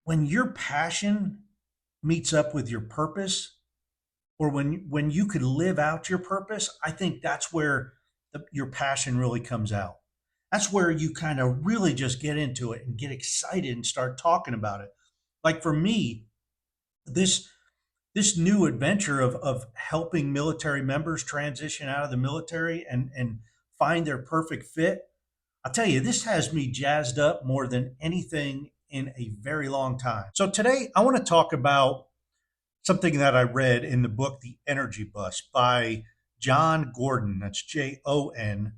when your passion meets up with your purpose, or when you could live out your purpose, I think that's where your passion really comes out. That's where you kind of really just get into it and get excited and start talking about it. Like for me, this this new adventure of helping military members transition out of the military and find their perfect fit, I'll tell you, this has me jazzed up more than anything in a very long time. So today I want to talk about something that I read in the book The Energy Bus by John Gordon. That's Jongordon,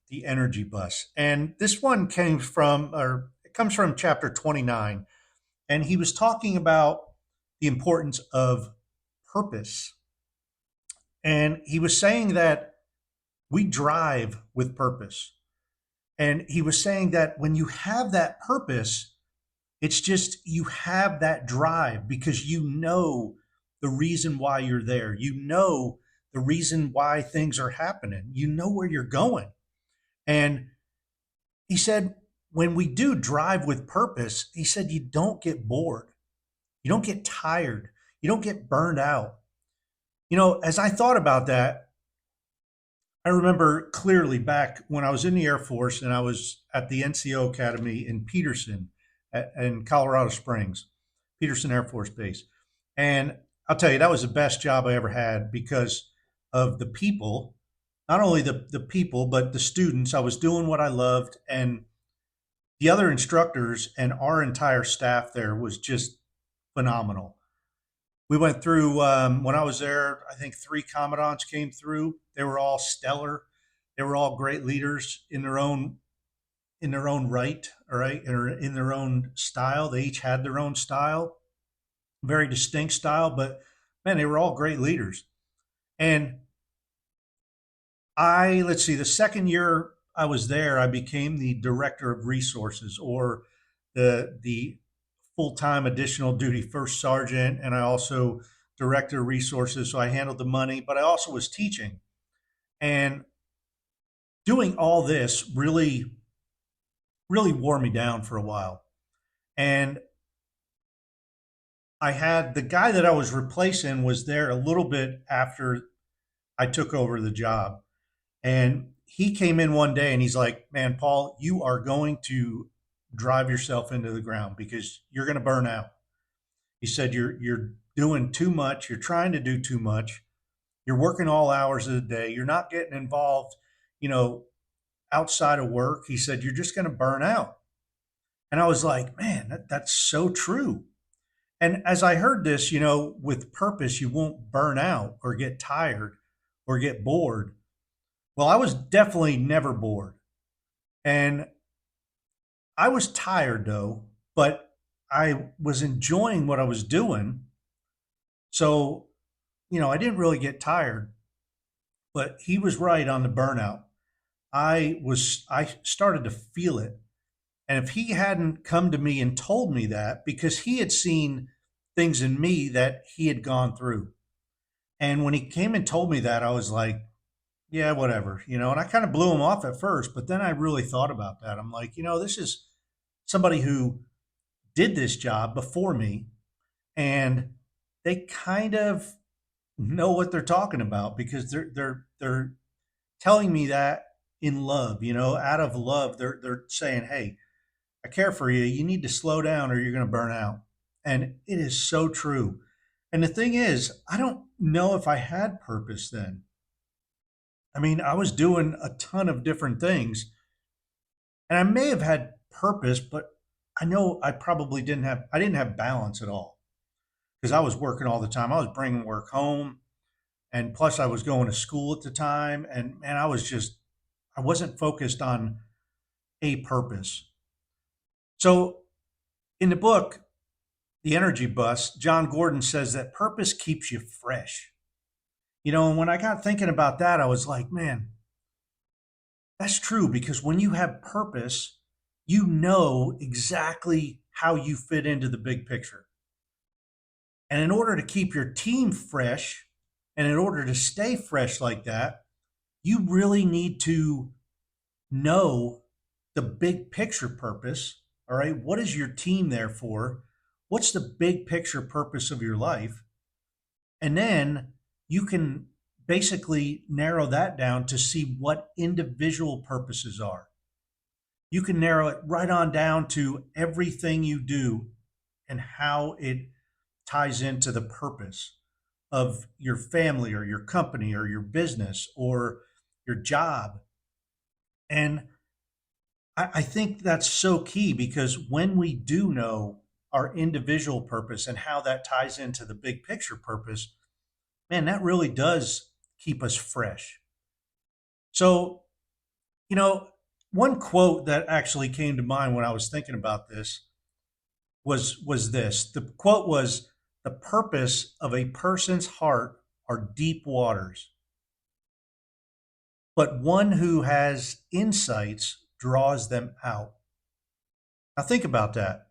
The Energy Bus. And this one came from, or it comes from chapter 29. And he was talking about the importance of purpose. And he was saying that we drive with purpose. And he was saying that when you have that purpose, it's just you have that drive because you know the reason why you're there. You know the reason why things are happening. You know where you're going. And he said, when we do drive with purpose, he said, you don't get bored. You don't get tired. You don't get burned out. As I thought about that, I remember clearly back when I was in the Air Force and I was at the NCO Academy in Peterson, in Colorado Springs, Peterson Air Force Base. And I'll tell you, that was the best job I ever had because of the people, not only the people, but the students. I was doing what I loved. And the other instructors and our entire staff there was just phenomenal. We went through, when I was there, I think three commandants came through. They were all stellar. They were all great leaders in their own right, all right, or in their own style. They each had their own style, very distinct style, but man, they were all great leaders. And let's see, the second year I was there, I became the director of resources, or the full-time additional duty first sergeant, and I also director of resources. So I handled the money, but I also was teaching. And doing all this really wore me down for a while. And I had the guy that I was replacing was there a little bit after I took over the job. And he came in one day and he's like, "Man, Paul, you are going to drive yourself into the ground because you're going to burn out." He said, "You're doing too much. You're trying to do too much. You're working all hours of the day. You're not getting involved, you know, outside of work." He said, "You're just going to burn out." And I was like, "Man, that's so true." And as I heard this, with purpose, you won't burn out or get tired or get bored. Well, I was definitely never bored. And I was tired though, but I was enjoying what I was doing. So, I didn't really get tired, but he was right on the burnout. I started to feel it. And if he hadn't come to me and told me that, because he had seen things in me that he had gone through. And when he came and told me that, I was like, yeah, whatever, and I kind of blew him off at first, but then I really thought about that. I'm like, this is somebody who did this job before me, and they kind of know what they're talking about because they're telling me that in love, out of love. They're saying, "Hey, I care for you. You need to slow down or you're going to burn out." And it is so true. And the thing is, I don't know if I had purpose then. I mean, I was doing a ton of different things and I may have had purpose, but I know I didn't have balance at all because I was working all the time. I was bringing work home, and plus I was going to school at the time. And man, I wasn't focused on a purpose. So in the book, The Energy Bus, John Gordon says that purpose keeps you fresh. And when I got thinking about that, I was like, man, that's true because when you have purpose, you know exactly how you fit into the big picture. And in order to keep your team fresh and in order to stay fresh like that, you really need to know the big picture purpose All right. What is your team there for? What's the big picture purpose of your life? And then you can basically narrow that down to see what individual purposes are. You can narrow it right on down to everything you do and how it ties into the purpose of your family or your company or your business or your job. And I think that's so key because when we do know our individual purpose and how that ties into the big picture purpose, man, that really does keep us fresh. So, you know, one quote that actually came to mind when I was thinking about this was this. The quote was, "The purpose of a person's heart are deep waters, but one who has insights draws them out." Now think about that.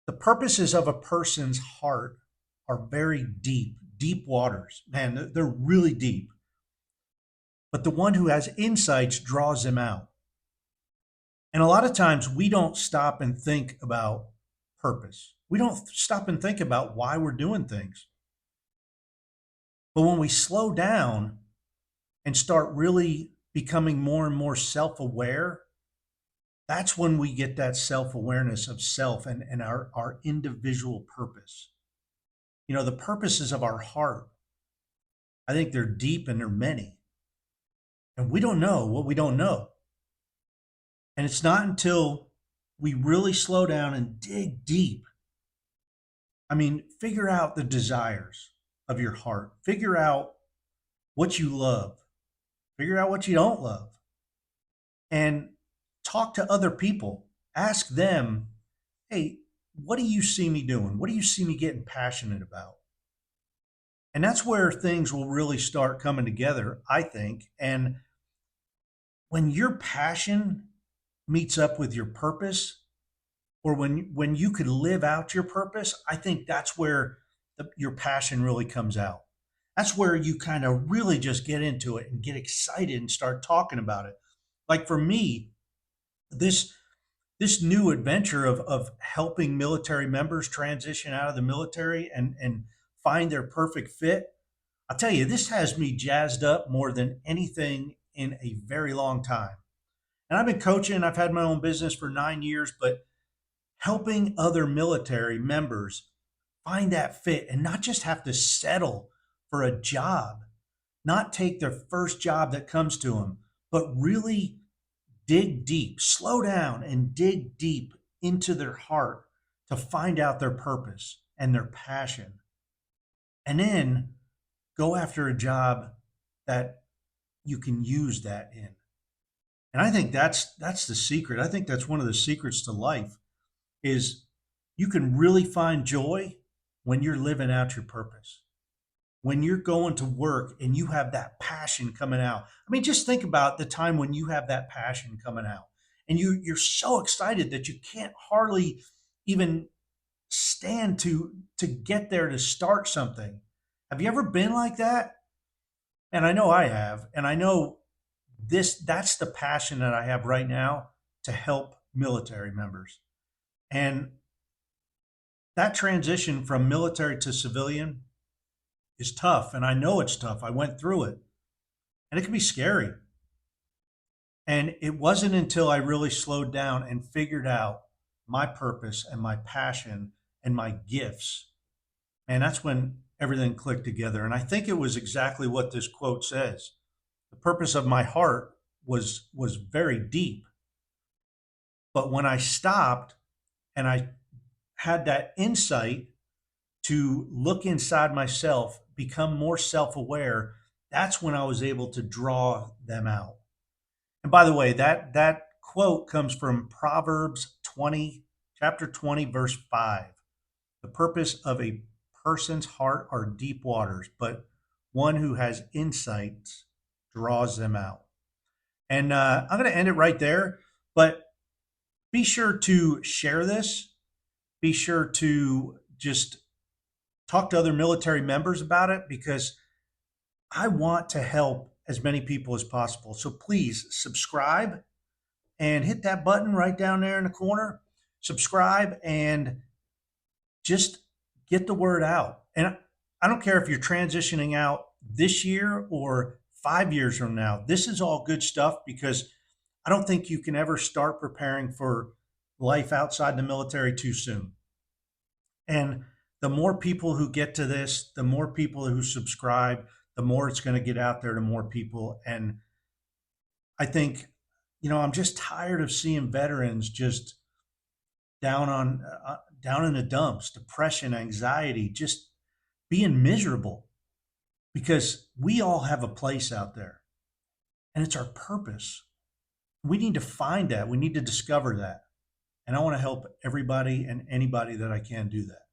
The purposes of a person's heart are very deep, deep waters. Man, they're really deep. But the one who has insights draws them out. And a lot of times we don't stop and think about purpose. We don't stop and think about why we're doing things. But when we slow down and start really becoming more and more self aware, that's when we get that self awareness of self and our individual purpose. You know, the purposes of our heart, I think they're deep and they're many. And we don't know what we don't know. And it's not until we really slow down and dig deep. I mean, figure out the desires of your heart, figure out what you love, figure out what you don't love, and talk to other people. Ask them, hey, what do you see me doing? What do you see me getting passionate about? And that's where things will really start coming together, I think. And when your passion meets up with your purpose, or when you could live out your purpose, I think that's where your passion really comes out. That's where you kind of really just get into it and get excited and start talking about it. Like for me, this this new adventure of helping military members transition out of the military and find their perfect fit, I'll tell you, this has me jazzed up more than anything in a very long time. And I've been coaching, I've had my own business for 9 years, but helping other military members find that fit and not just have to settle for a job, not take their first job that comes to them, but really dig deep, slow down and dig deep into their heart to find out their purpose and their passion. And then go after a job that you can use that in. And I think that's the secret. I think that's one of the secrets to life is you can really find joy when you're living out your purpose. When you're going to work and you have that passion coming out. I mean, just think about the time when you have that passion coming out and you're so excited that you can't hardly even stand to get there to start something. Have you ever been like that? And I know I have. And I know that's the passion that I have right now to help military members. And that transition from military to civilian is tough. And I know it's tough. I went through it and it can be scary. And it wasn't until I really slowed down and figured out my purpose and my passion and my gifts. And that's when everything clicked together. And I think it was exactly what this quote says. The purpose of my heart was very deep. But when I stopped and I had that insight to look inside myself, become more self aware, that's when I was able to draw them out. And by the way, that quote comes from Proverbs 20, chapter 20, verse 5. The purpose of a person's heart are deep waters, but one who has insights draws them out. And I'm going to end it right there, but be sure to share this. Be sure to just talk to other military members about it because I want to help as many people as possible. So please subscribe, and hit that button right down there in the corner, subscribe, and just get the word out. And I don't care if you're transitioning out this year or 5 years from now. This is all good stuff because I don't think you can ever start preparing for life outside the military too soon. And the more people who get to this, the more people who subscribe, the more it's going to get out there to more people. And I think, I'm just tired of seeing veterans just down in the dumps, depression, anxiety, just being miserable because we all have a place out there and it's our purpose. We need to find that. We need to discover that. And I want to help everybody and anybody that I can do that.